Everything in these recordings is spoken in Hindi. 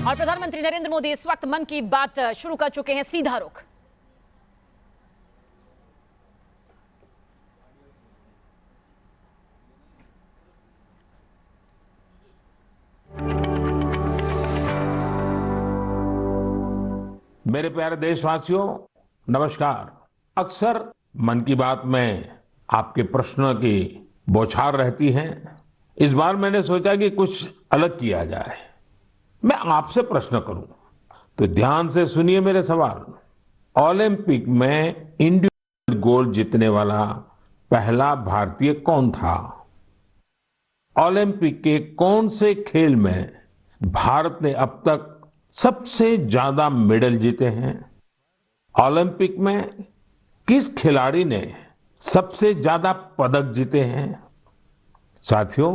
और प्रधानमंत्री नरेंद्र मोदी इस वक्त मन की बात शुरू कर चुके हैं। सीधा रुख। मेरे प्यारे देशवासियों, नमस्कार। अक्सर मन की बात में आपके प्रश्नों की बौछार रहती है। इस बार मैंने सोचा कि कुछ अलग किया जाए। मैं आपसे प्रश्न करूं तो ध्यान से सुनिए मेरे सवाल। ओलंपिक में इंडिविजुअल गोल्ड जीतने वाला पहला भारतीय कौन था? ओलंपिक के कौन से खेल में भारत ने अब तक सबसे ज्यादा मेडल जीते हैं? ओलंपिक में किस खिलाड़ी ने सबसे ज्यादा पदक जीते हैं? साथियों,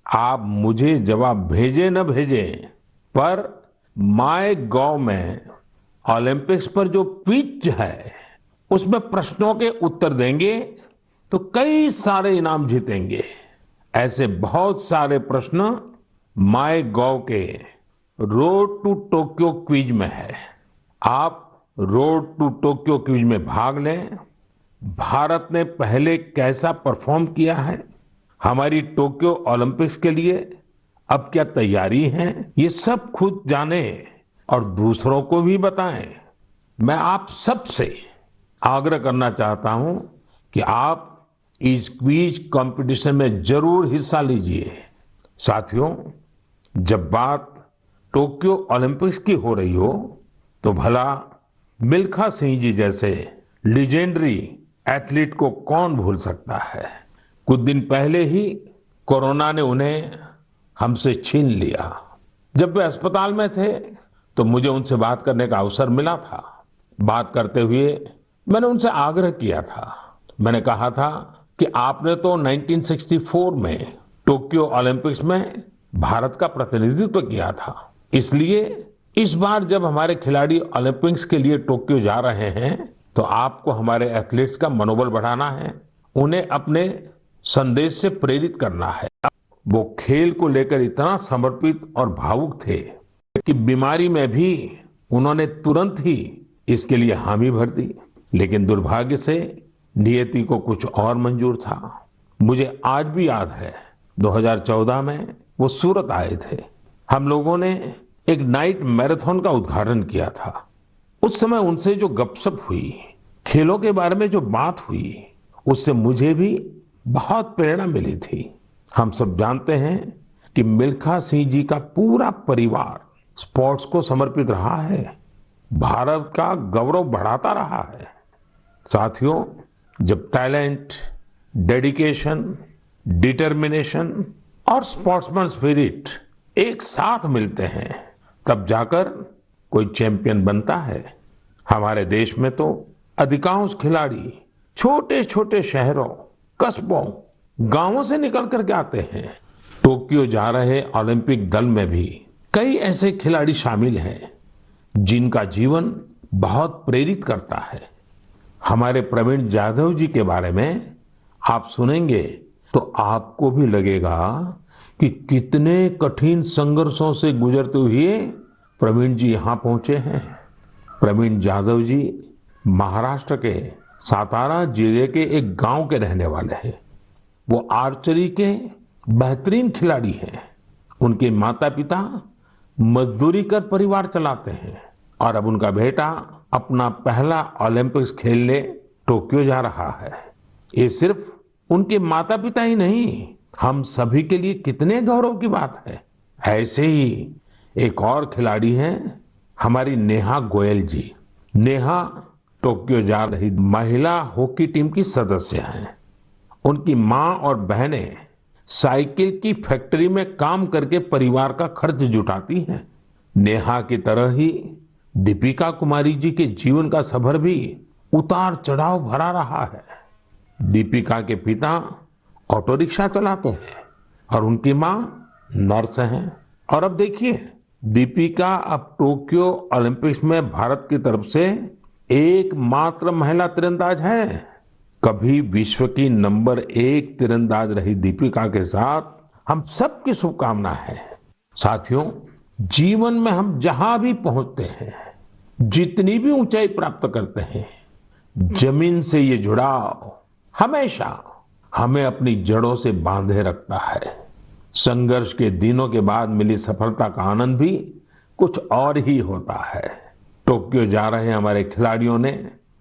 आप मुझे जवाब भेजे न भेजे, पर माय गॉव में ओलंपिक्स पर जो क्विज है उसमें प्रश्नों के उत्तर देंगे तो कई सारे इनाम जीतेंगे। ऐसे बहुत सारे प्रश्न माय गॉव के रोड टू टोक्यो क्विज में है। आप रोड टू टोक्यो क्विज में भाग लें। भारत ने पहले कैसा परफॉर्म किया है, हमारी टोक्यो ओलंपिक्स के लिए अब क्या तैयारी है, ये सब खुद जाने और दूसरों को भी बताएं। मैं आप सबसे आग्रह करना चाहता हूं कि आप इस क्विज कंपटीशन में जरूर हिस्सा लीजिए। साथियों, जब बात टोक्यो ओलंपिक्स की हो रही हो तो भला मिल्खा सिंह जी जैसे लीजेंडरी एथलीट को कौन भूल सकता है। कुछ दिन पहले ही कोरोना ने उन्हें हमसे छीन लिया। जब वे अस्पताल में थे तो मुझे उनसे बात करने का अवसर मिला था। बात करते हुए मैंने उनसे आग्रह किया था। मैंने कहा था कि आपने तो 1964 में टोक्यो ओलंपिक्स में भारत का प्रतिनिधित्व किया था, इसलिए इस बार जब हमारे खिलाड़ी ओलंपिक्स के लिए टोक्यो जा रहे हैं तो आपको हमारे एथलीट्स का मनोबल बढ़ाना है, उन्हें अपने संदेश से प्रेरित करना है। वो खेल को लेकर इतना समर्पित और भावुक थे कि बीमारी में भी उन्होंने तुरंत ही इसके लिए हामी भर दी। लेकिन दुर्भाग्य से नियति को कुछ और मंजूर था। मुझे आज भी याद है 2014 में वो सूरत आए थे। हम लोगों ने एक नाइट मैराथन का उद्घाटन किया था। उस समय उनसे जो गपशप हुई, खेलों के बारे में जो बात हुई, उससे मुझे भी बहुत प्रेरणा मिली थी। हम सब जानते हैं कि मिल्खा सिंह जी का पूरा परिवार स्पोर्ट्स को समर्पित रहा है, भारत का गौरव बढ़ाता रहा है। साथियों, जब टैलेंट, डेडिकेशन, डिटर्मिनेशन और स्पोर्ट्समैन स्पिरिट एक साथ मिलते हैं तब जाकर कोई चैंपियन बनता है। हमारे देश में तो अधिकांश खिलाड़ी छोटे छोटे शहरों, कस्बों, गांवों से निकल करके आते हैं। टोक्यो जा रहे ओलंपिक दल में भी कई ऐसे खिलाड़ी शामिल हैं जिनका जीवन बहुत प्रेरित करता है। हमारे प्रवीण जाधव जी के बारे में आप सुनेंगे तो आपको भी लगेगा कि कितने कठिन संघर्षों से गुजरते हुए प्रवीण जी यहां पहुंचे हैं। प्रवीण जाधव जी महाराष्ट्र के सातारा जिले के एक गांव के रहने वाले हैं। वो आर्चरी के बेहतरीन खिलाड़ी हैं। उनके माता पिता मजदूरी कर परिवार चलाते हैं और अब उनका बेटा अपना पहला ओलंपिक्स खेलने टोक्यो जा रहा है। ये सिर्फ उनके माता पिता ही नहीं, हम सभी के लिए कितने गौरव की बात है। ऐसे ही एक और खिलाड़ी हैं हमारी नेहा गोयल जी। नेहा टोक्यो जा रही महिला हॉकी टीम की सदस्य हैं। उनकी मां और बहनें साइकिल की फैक्ट्री में काम करके परिवार का खर्च जुटाती हैं। नेहा की तरह ही दीपिका कुमारी जी के जीवन का सफर भी उतार चढ़ाव भरा रहा है। दीपिका के पिता ऑटो रिक्शा चलाते हैं और उनकी मां नर्स हैं। और अब देखिए, दीपिका अब टोक्यो ओलंपिक्स में भारत की तरफ से एकमात्र महिला तीरंदाज है। कभी विश्व की नंबर 1 तीरंदाज रही दीपिका के साथ हम सबकी शुभकामना है। साथियों, जीवन में हम जहां भी पहुंचते हैं, जितनी भी ऊंचाई प्राप्त करते हैं, जमीन से ये जुड़ाव हमेशा हमें अपनी जड़ों से बांधे रखता है। संघर्ष के दिनों के बाद मिली सफलता का आनंद भी कुछ और ही होता है। टोक्यो जा रहे हमारे खिलाड़ियों ने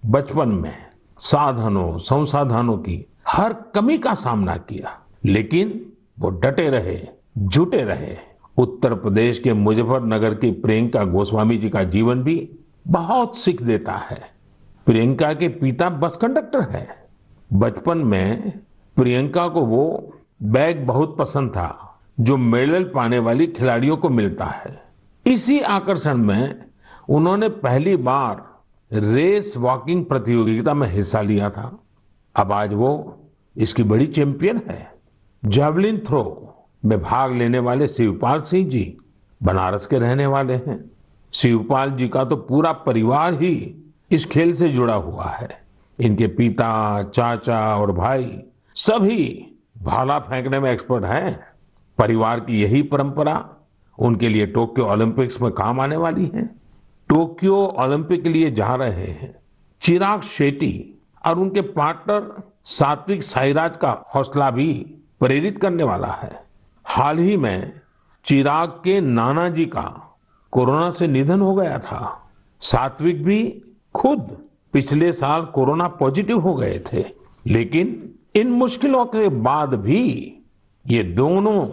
बचपन में साधनों संसाधनों की हर कमी का सामना किया, लेकिन वो डटे रहे, जुटे रहे। उत्तर प्रदेश के मुजफ्फरनगर की प्रियंका गोस्वामी जी का जीवन भी बहुत सीख देता है। प्रियंका के पिता बस कंडक्टर है। बचपन में प्रियंका को वो बैग बहुत पसंद था जो मेडल पाने वाली खिलाड़ियों को मिलता है। इसी आकर्षण में उन्होंने पहली बार रेस वॉकिंग प्रतियोगिता में हिस्सा लिया था। अब आज वो इसकी बड़ी चैंपियन है। जैवलिन थ्रो में भाग लेने वाले शिवपाल सिंह जी बनारस के रहने वाले हैं। शिवपाल जी का तो पूरा परिवार ही इस खेल से जुड़ा हुआ है। इनके पिता, चाचा और भाई सभी भाला फेंकने में एक्सपर्ट हैं। परिवार की यही परंपरा उनके लिए टोक्यो ओलंपिक्स में काम आने वाली है। टोक्यो ओलंपिक के लिए जा रहे हैं चिराग शेट्टी और उनके पार्टनर सात्विक साईराज का हौसला भी प्रेरित करने वाला है। हाल ही में चिराग के नाना जी का कोरोना से निधन हो गया था। सात्विक भी खुद पिछले साल कोरोना पॉजिटिव हो गए थे, लेकिन इन मुश्किलों के बाद भी ये दोनों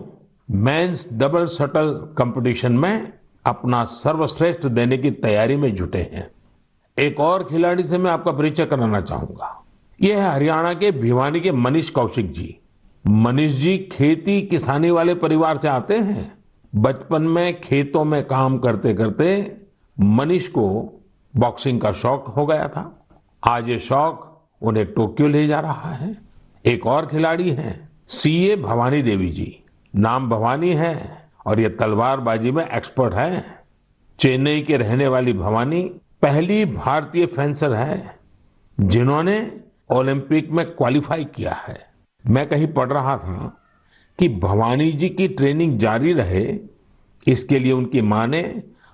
मेंस डबल शटल कंपटीशन में अपना सर्वश्रेष्ठ देने की तैयारी में जुटे हैं। एक और खिलाड़ी से मैं आपका परिचय कराना चाहूंगा। ये है हरियाणा के भिवानी के मनीष कौशिक जी। मनीष जी खेती किसानी वाले परिवार से आते हैं। बचपन में खेतों में काम करते करते मनीष को बॉक्सिंग का शौक हो गया था। आज ये शौक उन्हें टोक्यो ले जा रहा है। एक और खिलाड़ी हैं सीए भवानी देवी जी। नाम भवानी है और ये तलवारबाजी में एक्सपर्ट है। चेन्नई के रहने वाली भवानी पहली भारतीय फेंसर है जिन्होंने ओलंपिक में क्वालिफाई किया है। मैं कहीं पढ़ रहा था कि भवानी जी की ट्रेनिंग जारी रहे, इसके लिए उनकी मां ने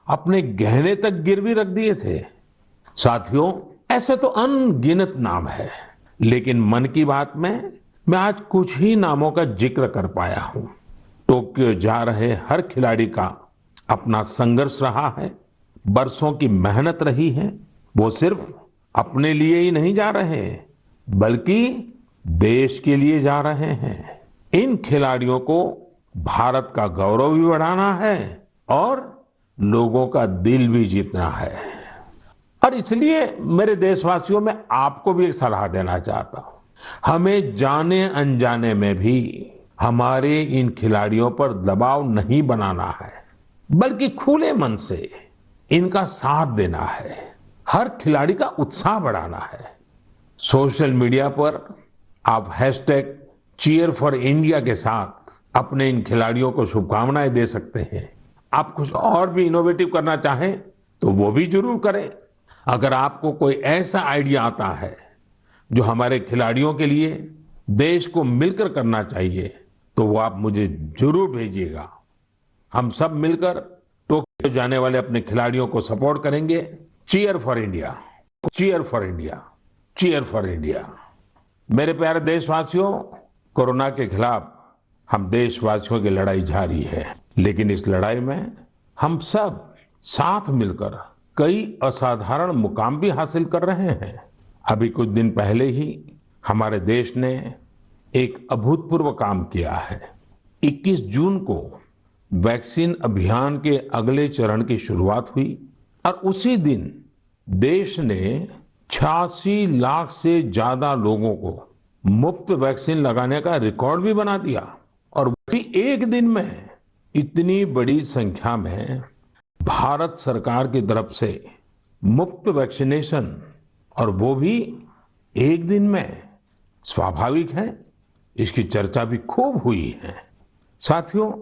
अपने गहने तक गिरवी रख दिए थे। साथियों, ऐसे तो अनगिनत नाम है, लेकिन मन की बात में मैं आज कुछ ही नामों का जिक्र कर पाया हूं। टोक्यो जा रहे हर खिलाड़ी का अपना संघर्ष रहा है, बरसों की मेहनत रही है। वो सिर्फ अपने लिए ही नहीं जा रहे, बल्कि देश के लिए जा रहे हैं। इन खिलाड़ियों को भारत का गौरव भी बढ़ाना है और लोगों का दिल भी जीतना है। और इसलिए मेरे देशवासियों में आपको भी एक सलाह देना चाहता हूं। हमें जाने अनजाने में भी हमारे इन खिलाड़ियों पर दबाव नहीं बनाना है, बल्कि खुले मन से इनका साथ देना है। हर खिलाड़ी का उत्साह बढ़ाना है। सोशल मीडिया पर आप हैशटैग चीयर फॉर इंडिया के साथ अपने इन खिलाड़ियों को शुभकामनाएं दे सकते हैं। आप कुछ और भी इनोवेटिव करना चाहें तो वो भी जरूर करें। अगर आपको कोई ऐसा आइडिया आता है जो हमारे खिलाड़ियों के लिए देश को मिलकर करना चाहिए, तो वो आप मुझे जरूर भेजिएगा। हम सब मिलकर टोक्यो जाने वाले अपने खिलाड़ियों को सपोर्ट करेंगे। Cheer for India, cheer for India, cheer for India. मेरे प्यारे देशवासियों, कोरोना के खिलाफ हम देशवासियों की लड़ाई जारी है, लेकिन इस लड़ाई में हम सब साथ मिलकर कई असाधारण मुकाम भी हासिल कर रहे हैं। अभी कुछ दिन पहले ही हमारे देश ने एक अभूतपूर्व काम किया है। 21 जून को वैक्सीन अभियान के अगले चरण की शुरुआत हुई और उसी दिन देश ने 86 लाख से ज्यादा लोगों को मुफ्त वैक्सीन लगाने का रिकॉर्ड भी बना दिया। और भी एक दिन में इतनी बड़ी संख्या में भारत सरकार की तरफ से मुफ्त वैक्सीनेशन, और वो भी एक दिन में, स्वाभाविक है इसकी चर्चा भी खूब हुई है। साथियों,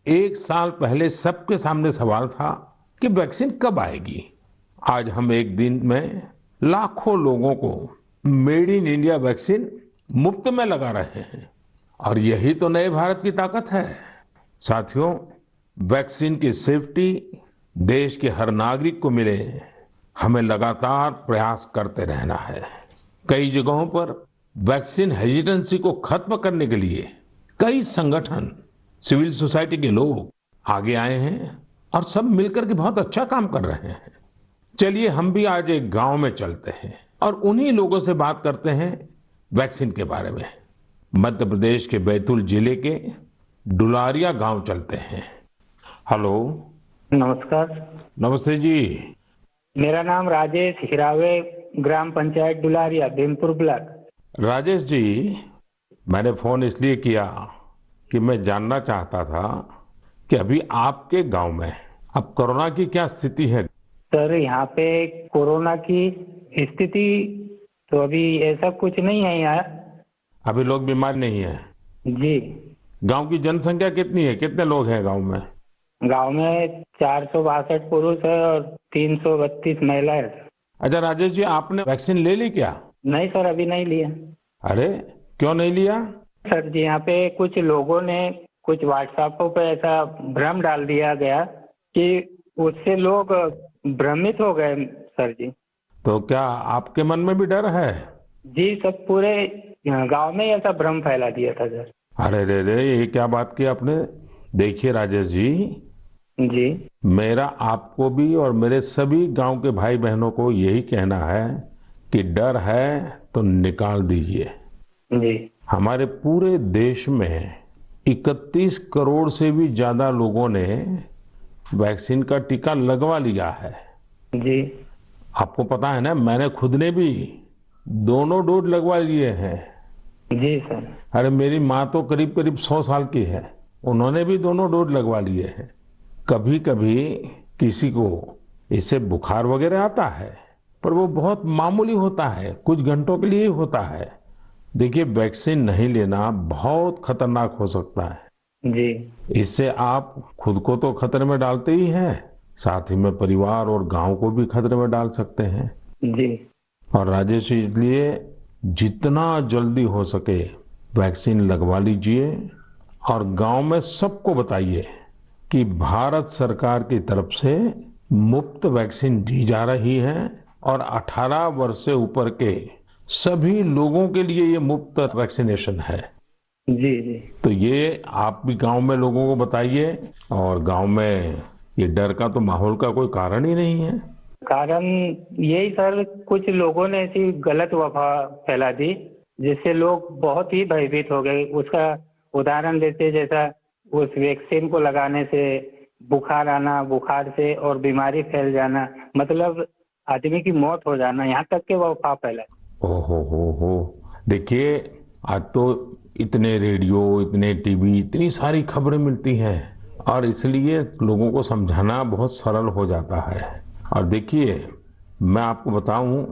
एक साल पहले सबके सामने सवाल था कि वैक्सीन कब आएगी। आज हम एक दिन में लाखों लोगों को मेड इन इंडिया वैक्सीन मुफ्त में लगा रहे हैं, और यही तो नए भारत की ताकत है। साथियों, वैक्सीन की सेफ्टी देश के हर नागरिक को मिले, हमें लगातार प्रयास करते रहना है। कई जगहों पर वैक्सीन हेजिटेंसी को खत्म करने के लिए कई संगठन, सिविल सोसाइटी के लोग आगे आए हैं और सब मिलकर के बहुत अच्छा काम कर रहे हैं। चलिए हम भी आज एक गांव में चलते हैं और उन्हीं लोगों से बात करते हैं वैक्सीन के बारे में। मध्य प्रदेश के बैतूल जिले के डुलारिया गांव चलते हैं। हेलो। नमस्कार। नमस्ते जी। मेरा नाम राजेश हिरावे, ग्राम पंचायत डुलारिया, भीमपुर ब्लॉक। राजेश जी, मैंने फोन इसलिए किया कि मैं जानना चाहता था कि अभी आपके गांव में अब कोरोना की क्या स्थिति है। सर, यहाँ पे कोरोना की स्थिति तो अभी ऐसा कुछ नहीं है यहाँ। अभी लोग बीमार नहीं है। जी। गांव की जनसंख्या कितनी है, कितने लोग हैं गांव में? गांव में 462 पुरुष है और 332 महिलाएं है। अच्छा राजेश जी, आपने वैक्सीन ले ली क्या? नहीं सर, अभी नहीं लिया। अरे क्यों नहीं लिया? सर जी, यहाँ पे कुछ लोगों ने कुछ व्हाट्सएप पे ऐसा भ्रम डाल दिया गया कि उससे लोग भ्रमित हो गए सर जी। तो क्या आपके मन में भी डर है? जी, सब पूरे गांव में ऐसा भ्रम फैला दिया था सर। अरे रे रे, ये क्या बात की आपने। देखिए राजेश जी, मेरा आपको भी और मेरे सभी गांव के भाई बहनों को यही कहना है कि डर है तो निकाल दीजिए। जी। हमारे पूरे देश में 31 करोड़ से भी ज्यादा लोगों ने वैक्सीन का टीका लगवा लिया है। जी। आपको पता है ना, मैंने खुद ने भी दोनों डोज लगवा लिए हैं। जी सर। अरे मेरी माँ तो करीब करीब 100 साल की है, उन्होंने भी दोनों डोज लगवा लिए हैं। कभी कभी किसी को इससे बुखार वगैरह आता है, पर वो बहुत मामूली होता है, कुछ घंटों के लिए ही होता है। देखिए, वैक्सीन नहीं लेना बहुत खतरनाक हो सकता है। जी। इससे आप खुद को तो खतरे में डालते ही हैं, साथ ही में परिवार और गांव को भी खतरे में डाल सकते हैं। जी। और राजेश, इसलिए जितना जल्दी हो सके वैक्सीन लगवा लीजिए और गांव में सबको बताइए कि भारत सरकार की तरफ से मुफ्त वैक्सीन दी जा रही है और 18 वर्ष से ऊपर के सभी लोगों के लिए ये मुफ्त वैक्सीनेशन है। जी। जी। तो ये आप भी गांव में लोगों को बताइए, और गांव में ये डर का तो माहौल का कोई कारण ही नहीं है। कारण यही सर, कुछ लोगों ने ऐसी गलत अफवाह फैला दी जिससे लोग बहुत ही भयभीत हो गए। उसका उदाहरण देते, जैसा उस वैक्सीन को लगाने से बुखार आना, बुखार से और बीमारी फैल जाना, मतलब आदमी की मौत हो जाना, यहाँ तक के वो अफवाह फैला। हो। देखिए, आज तो इतने रेडियो, इतने टीवी, इतनी सारी खबरें मिलती हैं और इसलिए लोगों को समझाना बहुत सरल हो जाता है। और देखिए, मैं आपको बताऊं,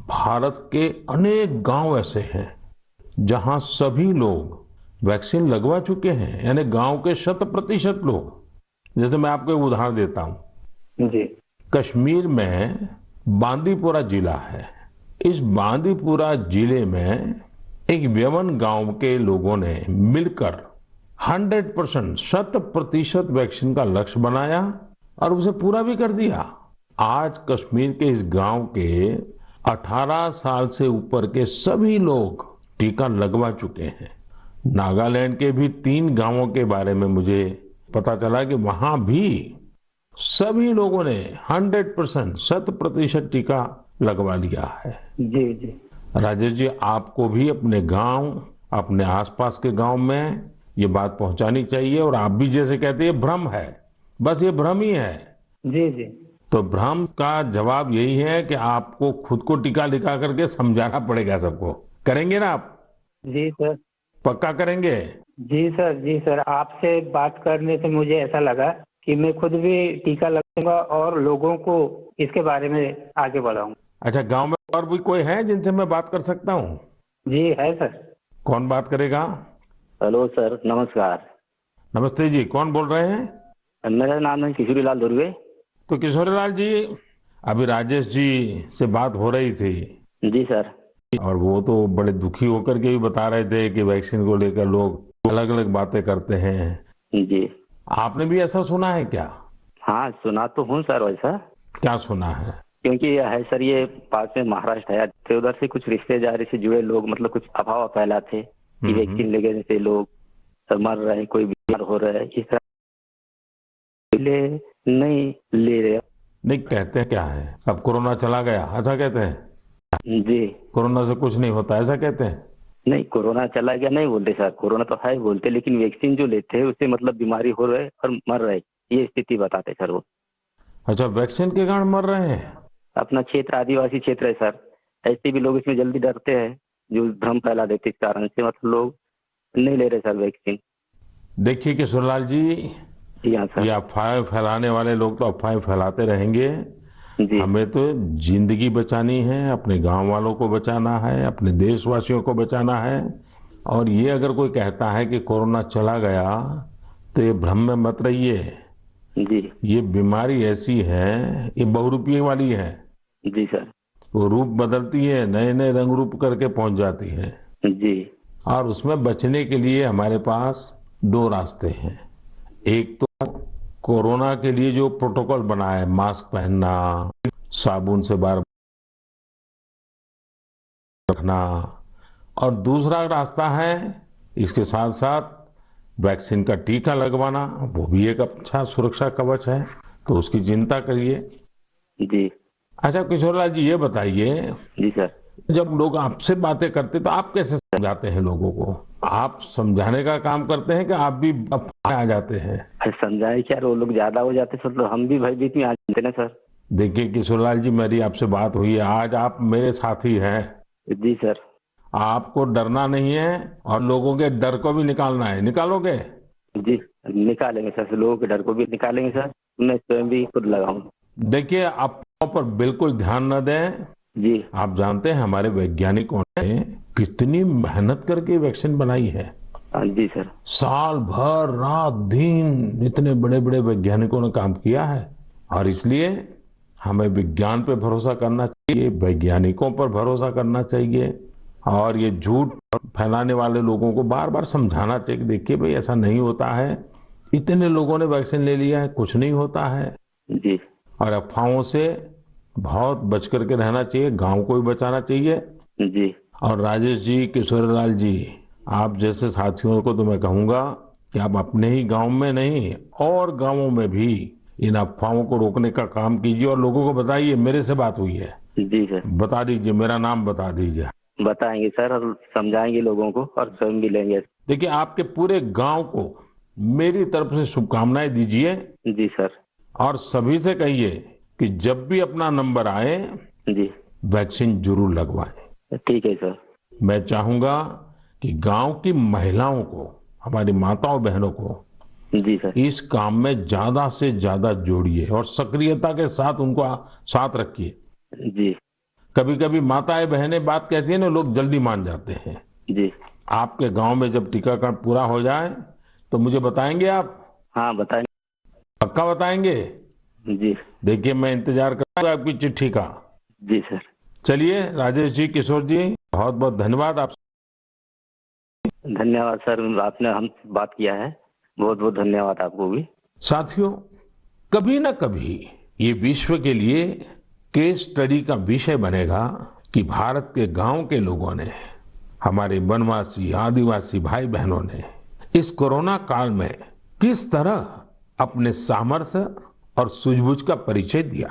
भारत के अनेक गांव ऐसे हैं जहां सभी लोग वैक्सीन लगवा चुके हैं, यानी गांव के 100% लोग। जैसे मैं आपको एक उदाहरण देता हूं। जी। कश्मीर में बांदीपुरा जिला है। इस बांदीपुरा जिले में एक व्यवन गांव के लोगों ने मिलकर 100% वैक्सीन का लक्ष्य बनाया और उसे पूरा भी कर दिया। आज कश्मीर के इस गांव के 18 साल से ऊपर के सभी लोग टीका लगवा चुके हैं। नागालैंड के भी 3 गांवों के बारे में मुझे पता चला कि वहां भी सभी लोगों ने 100% टीका लगवा लिया है। जी। जी। राजेश जी, आपको भी अपने गांव, अपने आसपास के गांव में ये बात पहुंचानी चाहिए। और आप भी जैसे कहते हैं, भ्रम है, बस ये भ्रम ही है। जी। जी। तो भ्रम का जवाब यही है कि आपको खुद को टीका लगा करके समझाना पड़ेगा सबको। करेंगे ना आप? जी सर। पक्का करेंगे? जी सर। जी सर, आपसे बात करने से मुझे ऐसा लगा कि मैं खुद भी टीका लगूंगा और लोगों को इसके बारे में आगे बढ़ाऊंगा। अच्छा, गांव में और भी कोई है जिनसे मैं बात कर सकता हूँ? जी है सर। कौन बात करेगा? हेलो सर, नमस्कार। नमस्ते जी, कौन बोल रहे हैं? मेरा नाम है किशोरी लाल दुर्वे। तो किशोरीलाल जी, अभी राजेश जी से बात हो रही थी। जी सर। और वो तो बड़े दुखी होकर के भी बता रहे थे कि वैक्सीन को लेकर लोग अलग अलग बातें करते हैं। जी। आपने भी ऐसा सुना है क्या? हाँ सुना तो हूँ सर वैसा। क्या सुना है? क्योंकि ये है सर, ये पास में महाराष्ट्र है, तो उधर से कुछ रिश्तेदारी से जुड़े लोग मतलब कुछ अफवाह फैलाते कि वैक्सीन लेने से लोग मर रहे हैं, कोई बीमार हो रहा है, इस तरह ले नहीं ले रहे। नहीं, कहते हैं क्या है, अब कोरोना चला गया ऐसा कहते हैं? जी कोरोना से कुछ नहीं होता ऐसा कहते हैं? नहीं, कोरोना चला गया नहीं बोलते सर, कोरोना तो है बोलते, लेकिन वैक्सीन जो लेते हैं उससे मतलब बीमारी हो रहे और मर रहे, ये स्थिति बताते सर वो। अच्छा, वैक्सीन के कारण मर रहे हैं? अपना क्षेत्र आदिवासी क्षेत्र है सर, ऐसे भी लोग इसमें जल्दी डरते हैं, जो भ्रम फैला देते इस कारण से, मतलब लोग नहीं ले रहे सर वैक्सीन। देखिए किशोरलाल जी, जी हाँ सर। ये अफवाहें फैलाने वाले लोग तो अफवाहें फैलाते रहेंगे। जी हमें तो जिंदगी बचानी है, अपने गांव वालों को बचाना है, अपने देशवासियों को बचाना है। और ये अगर कोई कहता है कि कोरोना चला गया तो ये भ्रम में मत रहिए। जी ये बीमारी ऐसी है, ये बहुरूपी वाली है। जी सर। वो रूप बदलती है, नए नए रंग रूप करके पहुंच जाती है। जी और उसमें बचने के लिए हमारे पास दो रास्ते हैं। एक तो कोरोना के लिए जो प्रोटोकॉल बना है, मास्क पहनना, साबुन से बार रखना, और दूसरा रास्ता है इसके साथ साथ वैक्सीन का टीका लगवाना। वो भी एक अच्छा सुरक्षा कवच है, तो उसकी चिंता करिए। जी अच्छा किशोरलाल जी, ये बताइए, जी सर। जब लोग आपसे बातें करते तो आप कैसे समझाते हैं लोगों को? आप समझाने का काम करते हैं कि आप भी अफवाह आ जाते हैं? अरे समझाए क्या, वो लोग ज्यादा हो जाते सर, तो हम भी भयभीत में आ जाते ना सर। देखिए किशोरलाल जी, मेरी आपसे बात हुई है, आज आप मेरे साथी हैं। जी सर। आपको डरना नहीं है और लोगों के डर को भी निकालना है। निकालोगे? जी निकालेंगे सर, लोगों के डर को भी निकालेंगे सर, मैं स्वयं भी खुद लगाऊंगा। देखिए, अफवाहों पर बिल्कुल ध्यान न दें। जी आप जानते हैं हमारे वैज्ञानिकों ने कितनी मेहनत करके वैक्सीन बनाई है। हाँ जी सर। साल भर रात दिन इतने बड़े बड़े वैज्ञानिकों ने काम किया है। और इसलिए हमें विज्ञान पे भरोसा करना चाहिए, वैज्ञानिकों पर भरोसा करना चाहिए। और ये झूठ फैलाने वाले लोगों को बार बार समझाना चाहिए कि देखिए भाई, ऐसा नहीं होता है, इतने लोगों ने वैक्सीन ले लिया है, कुछ नहीं होता है। जी और अफवाहों से बहुत बच करके रहना चाहिए, गांव को भी बचाना चाहिए। जी और राजेश जी, किशोरलाल जी, आप जैसे साथियों को तो मैं कहूंगा कि आप अपने ही गांव में नहीं और गांवों में भी इन अफवाहों को रोकने का काम कीजिए और लोगों को बताइए मेरे से बात हुई है। जी सर। बता दीजिए, मेरा नाम बता दीजिए। बताएंगे सर, और समझाएंगे लोगों को, और स्वयं भी लेंगे। देखिए, आपके पूरे गांव को मेरी तरफ से शुभकामनाएं दीजिए। जी सर। और सभी से कहिए कि जब भी अपना नंबर आए, जी वैक्सीन जरूर लगवाएं। ठीक है सर। मैं चाहूंगा कि गांव की महिलाओं को, हमारी माताओं बहनों को जी सर। इस काम में ज्यादा से ज्यादा जोड़िए और सक्रियता के साथ उनको साथ रखिए। जी कभी कभी माताएं बहनें बात कहती है ना, लोग जल्दी मान जाते हैं। जी आपके गांव में जब टीकाकरण पूरा हो जाए तो मुझे बताएंगे आप? हाँ बताएंगे। पक्का बताएंगे? जी देखिए, मैं इंतजार करूंगा आपकी चिट्ठी का। जी सर। चलिए राजेश जी, किशोर जी, बहुत बहुत धन्यवाद। आप धन्यवाद सर, आपने हम बात किया है, बहुत बहुत धन्यवाद आपको भी। साथियों, कभी ना कभी ये विश्व के लिए केस स्टडी का विषय बनेगा कि भारत के गांव के लोगों ने, हमारे वनवासी आदिवासी भाई बहनों ने इस कोरोना काल में किस तरह अपने सामर्थ्य और सूझबूझ का परिचय दिया।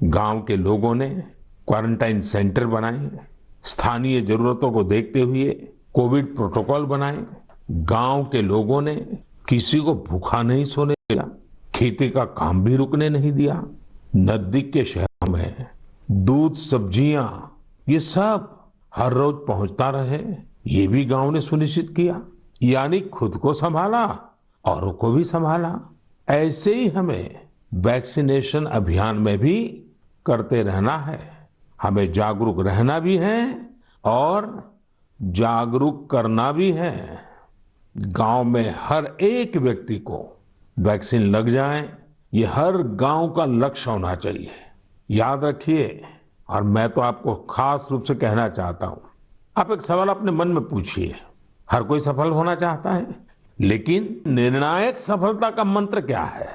गांव के लोगों ने क्वारंटाइन सेंटर बनाए, स्थानीय जरूरतों को देखते हुए कोविड प्रोटोकॉल बनाए। गांव के लोगों ने किसी को भूखा नहीं सोने दिया, खेती का काम भी रुकने नहीं दिया। नजदीक के शहरों में दूध, सब्जियां, ये सब हर रोज पहुंचता रहे, ये भी गांव ने सुनिश्चित किया। यानी खुद को संभाला, औरों को भी संभाला। ऐसे ही हमें वैक्सीनेशन अभियान में भी करते रहना है। हमें जागरूक रहना भी है और जागरूक करना भी है। गांव में हर एक व्यक्ति को वैक्सीन लग जाए, ये हर गांव का लक्ष्य होना चाहिए। याद रखिए, और मैं तो आपको खास रूप से कहना चाहता हूं, आप एक सवाल अपने मन में पूछिए। हर कोई सफल होना चाहता है, लेकिन निर्णायक सफलता का मंत्र क्या है?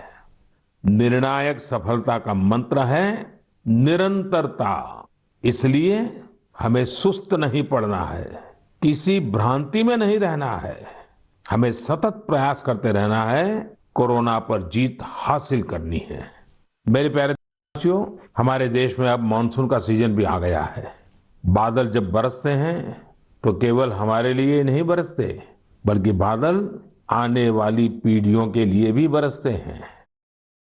निर्णायक सफलता का मंत्र है निरंतरता। इसलिए हमें सुस्त नहीं पड़ना है, किसी भ्रांति में नहीं रहना है। हमें सतत प्रयास करते रहना है, कोरोना पर जीत हासिल करनी है। मेरे प्यारे देशवासियों, हमारे देश में अब मानसून का सीजन भी आ गया है। बादल जब बरसते हैं तो केवल हमारे लिए नहीं बरसते, बल्कि बादल आने वाली पीढ़ियों के लिए भी बरसते हैं।